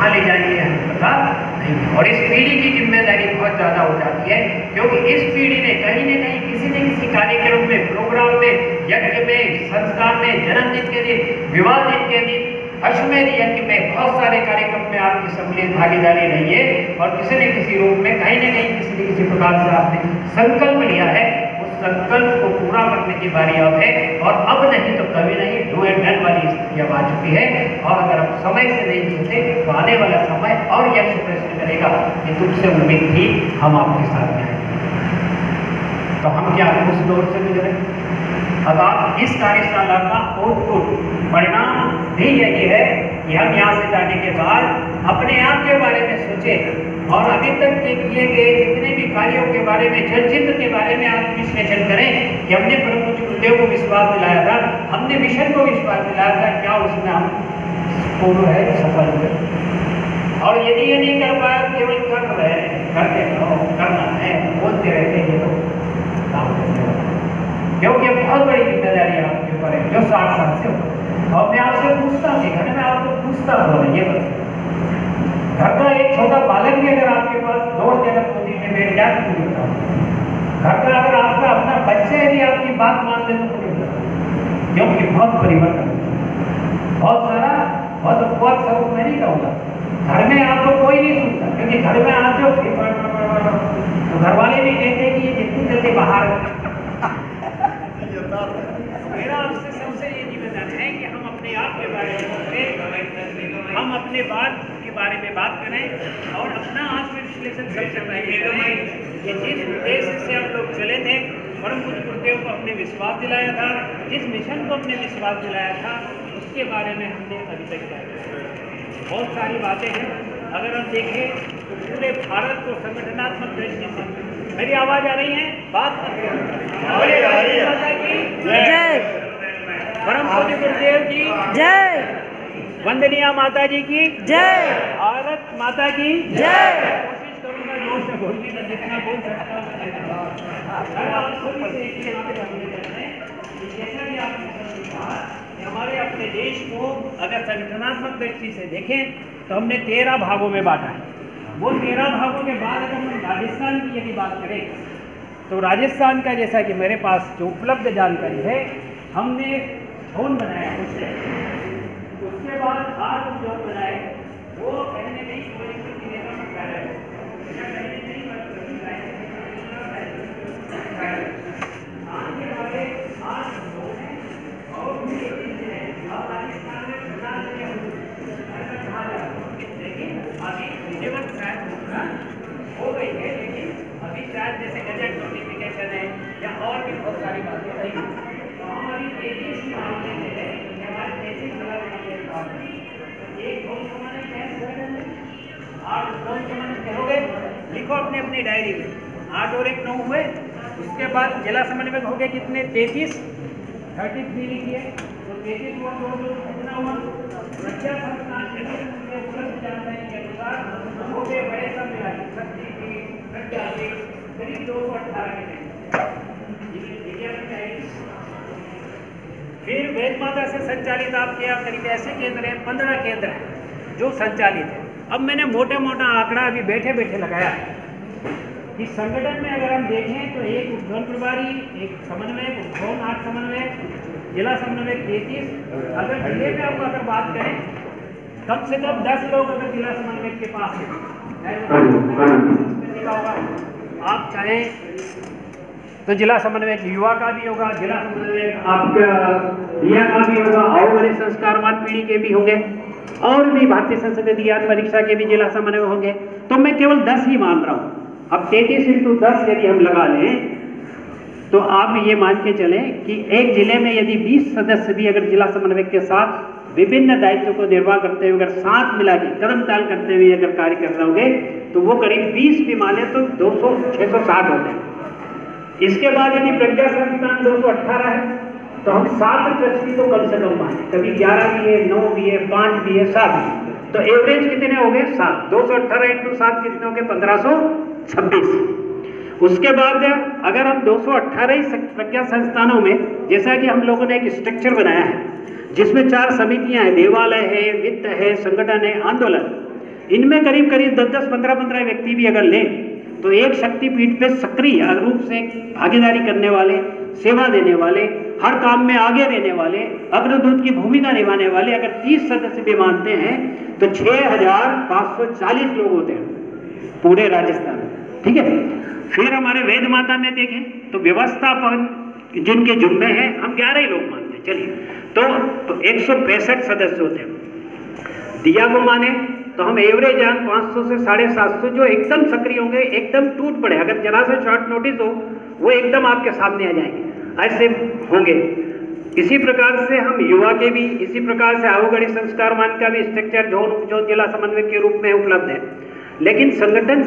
कहाँ ले जाएंगे हमें पता नहीं। और इस पीढ़ी की जिम्मेदारी बहुत ज़्यादा हो जाती है, क्योंकि इस पीढ़ी ने कहीं न कहीं किसी न किसी कार्यक्रम में, प्रोग्राम में, यज्ञ में, संस्कार में, जन्मदिन के दिन, विवाह दिन के दिन, अश्वमेध यज्ञ में, बहुत सारे कार्यक्रम में आपकी सम्मिलित भागीदारी रही है और किसी न किसी रूप में कहीं न कहीं किसी न किसी प्रकार से आपने संकल्प लिया है। उस संकल्प को पूरा करने की बारी अब है, और अब नहीं तो कभी नहीं, डू एंड डन वाली स्थिति अब आ चुकी है। और अगर आप समय से नहीं जीते तो आने वाला समय और यक्ष प्रश्न करेगा कि तुमसे उम्मीद थी, हम आपके साथ में आए, तो हम क्या उस दौर से गुजरे। अब आप इस कार्यशाला का आउटपुट, परिणाम भी यही है कि हम यहाँ से जाने के बाद अपने आप के बारे में सोचें और अभी तक के किए गए जितने भी कार्यों के बारे में, चलचित्र के बारे में आत्मविश्लेषण करें कि हमने परम पूज्य गुरुदेव को विश्वास दिलाया था, हमने मिशन को विश्वास दिलाया था, क्या उसमें हम पूर्ण है, सफल हुए। और यदि ये नहीं कर पाया, केवल कर रहे हैं, करते रहो, करना है, बोलते रहते हैं तो काम करते रहो, क्योंकि बहुत बड़ी जिम्मेदारी आपके ऊपर है जो 60 साल से हो। और मैं आपसे पूछता हूँ, घर में आपको पूछता हूँ, ये बताइए, घर का एक छोटा बालक भी अगर आपके पास दौड़ देगा गोदी में बैठ जाए तो पूरी बताओ। घर का अगर आपका अपना बच्चे भी आपकी बात मान ले तो पूरी बताओ, क्योंकि बहुत परिवर्तन, बहुत सारा, बहुत स्वरूप मैं नहीं कहूँगा। घर में आपको कोई नहीं सुनता, क्योंकि घर में आप जो तो घर वाले भी कहते हैं कि ये जितनी जल्दी बाहर। मेरा आपसे सबसे ये निवेदन है कि हम अपने आप के बारे में सोचें, हम अपने बात के बारे में बात करें और अपना आत्मविश्लेषण सबसे पहले करें कि जिस उद्देश्य से हम लोग चले थे, परम पूज्य गुरुदेव को अपने विश्वास दिलाया था, जिस मिशन को अपने विश्वास दिलाया था, उसके बारे में हमने अभी तक क्या किया। बहुत सारी बातें हैं, अगर हम देखें तो पूरे भारत को संगठनात्मक दृष्टि से, मेरी आवाज आ रही है, बात जय, परम पूज्य गुरुदेव की जय, वंदनीय माता जी की जय, भारत माता की जय। कोशिश करूंगा जोर से बोलने का, जितना बोल सकता हूँ। जैसा भी आपने कहा, हमारे अपने देश को अगर संगठनात्मक दृष्टि से देखें तो हमने 13 भागों में बांटा है। वो 13 भागों के बाद अगर हम राजस्थान की यदि बात करें तो राजस्थान का, जैसा कि मेरे पास जो उपलब्ध जानकारी है, हमने जोन बनाया उसके बाद 8 जोन बनाए, वो कहने नहीं हो गई है, लेकिन अभी शायद जैसे गजट नोटिफिकेशन है या और भी बहुत सारी बातें रही, तो हमारी 33 मामले में है, हमारे 33 एक कौन समन्वय कैसे 8 कौन समन्वय हो गए, लिखो अपने अपनी डायरी में, 8 और 1 9 हुए। उसके बाद जिला समन्वय हो गए कितने, 33, 33 लिखिए, तो 33 और 2 कितना हुआ, रक्षा संस्थान जानकारी के अनुसार हो गए बड़े सम्मेलन 36 करीब 218 के। फिर वेद माता से संचालित आपके यहाँ करीब ऐसे केंद्र हैं, 15 केंद्र हैं जो संचालित है। अब मैंने मोटा मोटा आंकड़ा अभी बैठे बैठे लगाया है कि संगठन में अगर हम देखें तो एक उद्योन प्रभारी, एक समन्वयक, उद्योन 8 समन्वयक, जिला समन्वयक 33। अगर जिले में आप अगर बात करें कम से कम 10 लोग अगर जिला समन्वयक के पास होगा, आप चाहें तो जिला समन्वयक युवा का भी होगा, जिला समन्वयक आपका दिया का भी होगा, और बड़े संस्कारवान पीढ़ी के भी होंगे, और भी भारतीय संसदीय ज्ञान परीक्षा के भी जिला समन्वय होंगे। तो मैं केवल 10 ही मान रहा हूँ। अब 33 × 10 यदि हम लगा लें तो आप ये मान के चलें कि एक जिले में यदि 20 सदस्य भी अगर जिला समन्वयक के साथ विभिन्न दायित्वों को निर्वाह करते हुए अगर साथ मिला के कदम ताल करते हुए अगर कार्य कर रहे होंगे तो वो करीब 20 भी माने तो 660 होते हैं। इसके बाद यदि प्रज्ञा संस्थान 218 है तो हम 7 ट्रस्टी तो कम से कम माने, कभी 11 भी है, 9 भी है, 5 भी है, 7 भी है, तो एवरेज कितने हो गए 7। 218 × 7 कितने हो गए 1526। उसके बाद अगर हम 218 प्रज्ञा संस्थानों में, जैसा कि हम लोगों ने एक स्ट्रक्चर बनाया है जिसमें 4 समितियां हैं, देवालय है, वित्त है, संगठन है, आंदोलन, इनमें करीब करीब 10-10, 15-15 व्यक्ति भी अगर लें तो एक शक्तिपीठ पे सक्रिय रूप से भागीदारी करने वाले, सेवा देने वाले, हर काम में आगे रहने वाले, अग्रदूत की भूमिका निभाने वाले अगर 30 सदस्य भी मानते हैं तो 6540 लोग होते हैं पूरे राजस्थान में। ठीक है, फिर हमारे वेद माता में देखें तो व्यवस्थापन जिनके जुम्मे हैं हम 11 ही लोग मानते हैं। चलिए, तो 165 सदस्य होते हैं। दिया को माने तो हम एवरेज 500 से 750 जो एकदम सक्रिय होंगे, एकदम टूट पड़े, अगर जरा से शॉर्ट नोटिस हो वो एकदम आपके सामने आ जाएंगे, ऐसे होंगे। इसी प्रकार से हम युवा के भी, इसी प्रकार से आवगढ़ी संस्कारवान का भी स्ट्रक्चर जोन जिला समन्वय के रूप में उपलब्ध है। लेकिन संगठन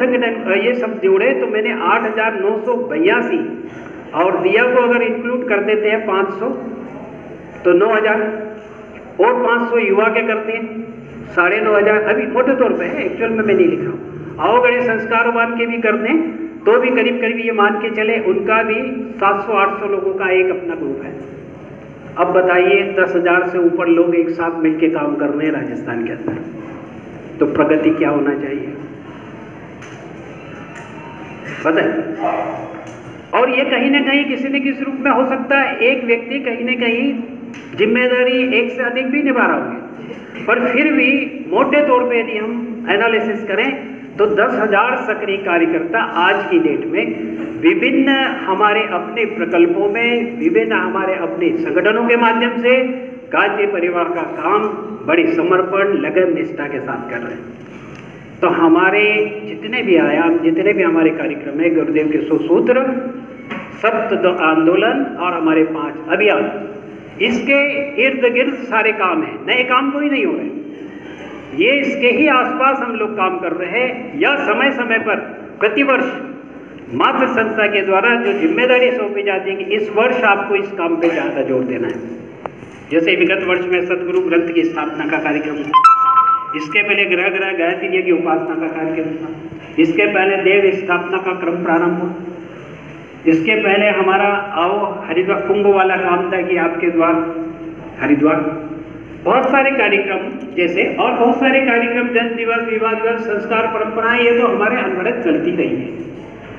ये सब जोड़े तो मैंने 8982 और दिया को अगर इंक्लूड कर देते हैं 500 तो 9000 और 500 युवा के करते हैं 9500, अभी मोटे तौर पे है, एक्चुअल में मैं नहीं लिख रहा हूँ। आवगढ़ी संस्कारवान के भी कर दें तो भी करीब करीब ये मान के चले उनका भी 700-800 लोगों का एक अपना ग्रुप है। अब बताइए 10,000 से ऊपर लोग एक साथ मिलकर काम कर रहे हैं राजस्थान के अंदर, तो प्रगति क्या होना चाहिए बताइए। और ये कहीं ना कहीं किसी न किसी रूप में हो सकता है, एक व्यक्ति कहीं न कहीं जिम्मेदारी एक से अधिक भी निभा रहा होगा, पर फिर भी मोटे तौर पे यदि हम एनालिसिस करें तो 10,000 सक्रिय कार्यकर्ता आज की डेट में विभिन्न हमारे अपने प्रकल्पों में, विभिन्न हमारे अपने संगठनों के माध्यम से गायत्री परिवार का काम बड़ी समर्पण, लगन, निष्ठा के साथ कर रहे हैं। तो हमारे जितने भी आयाम, जितने भी हमारे कार्यक्रम है, गुरुदेव के 100 सूत्र, सप्त आंदोलन और हमारे 5 अभियान, इसके इर्द गिर्द सारे काम हैं, नए काम कोई नहीं हो रहे, ये इसके ही आसपास हम लोग काम कर रहे हैं। या समय समय पर प्रतिवर्ष मातृ संस्था के द्वारा जो जिम्मेदारी सौंपी जाती है कि इस वर्ष आपको इस काम पे ज़्यादा जोर देना है। जैसे विगत वर्ष में सतगुरु ग्रंथ की स्थापना का कार्यक्रम था, इसके पहले ग्रह ग्रह गायत्री की उपासना का कार्यक्रम था, इसके पहले देव स्थापना का क्रम प्रारंभ हुआ, इसके पहले हमारा आओ हरिद्वार कुंभ वाला काम था कि आपके द्वार हरिद्वार, बहुत सारे कार्यक्रम जैसे और बहुत सारे कार्यक्रम, जन्म दिवस, विवाह दिवस, संस्कार, परंपराएं, ये तो हमारे अनवरत चलती रही है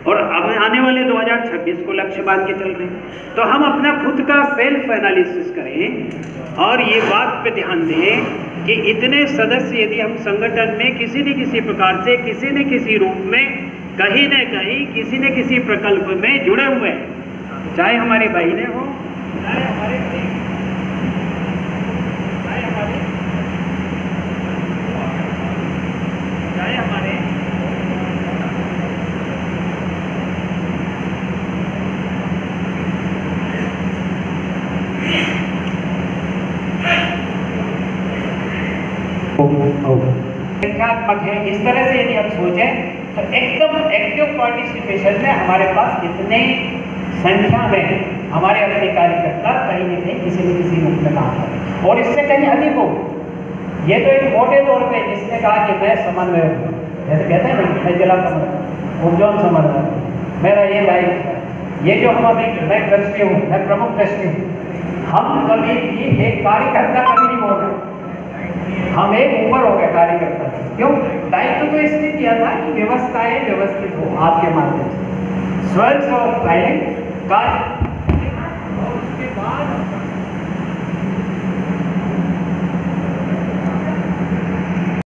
और अब आने वाले 2026 को लक्ष्य बांध के चल रहे हैं। तो हम अपना खुद का सेल्फ एनालिसिस करें और ये बात पे ध्यान दें कि इतने सदस्य यदि हम संगठन में किसी न किसी प्रकार से, किसी न किसी रूप में, कहीं न कहीं, किसी न किसी प्रकल्प में जुड़े हुए हैं, चाहे हमारी बहनें हों, चाहे हमारे संख्यात्मक है। इस तरह से यदि हम सोचें तो एकदम एक्टिव पार्टिसिपेशन में हमारे पास इतने संख्या में हमारे अपने कार्यकर्ता कहीं न कहीं किसी न किसी रूप में काम करें और इससे कहीं अधिक हो। ये तो एक मोटे तौर पे जिसने कहा कि मैं समन्वय हूँ, जैसे कहते हैं ना, मैं जिला समन्वय, उज्जवल समन्वय, मेरा ये दायित्व है, ये जो हम अभी, मैं ट्रस्टी हूँ, मैं प्रमुख ट्रस्टी हूँ, हम कभी भी एक कार्यकर्ता कभी नहीं बोल रहे, हम एक ऊपर हो गए कार्यकर्ता से। क्यों? दायित्व तो इसलिए किया था कि व्यवस्थाएं व्यवस्थित हो आपके माध्यम से, स्वयं से पहले कार्य और उसके बाद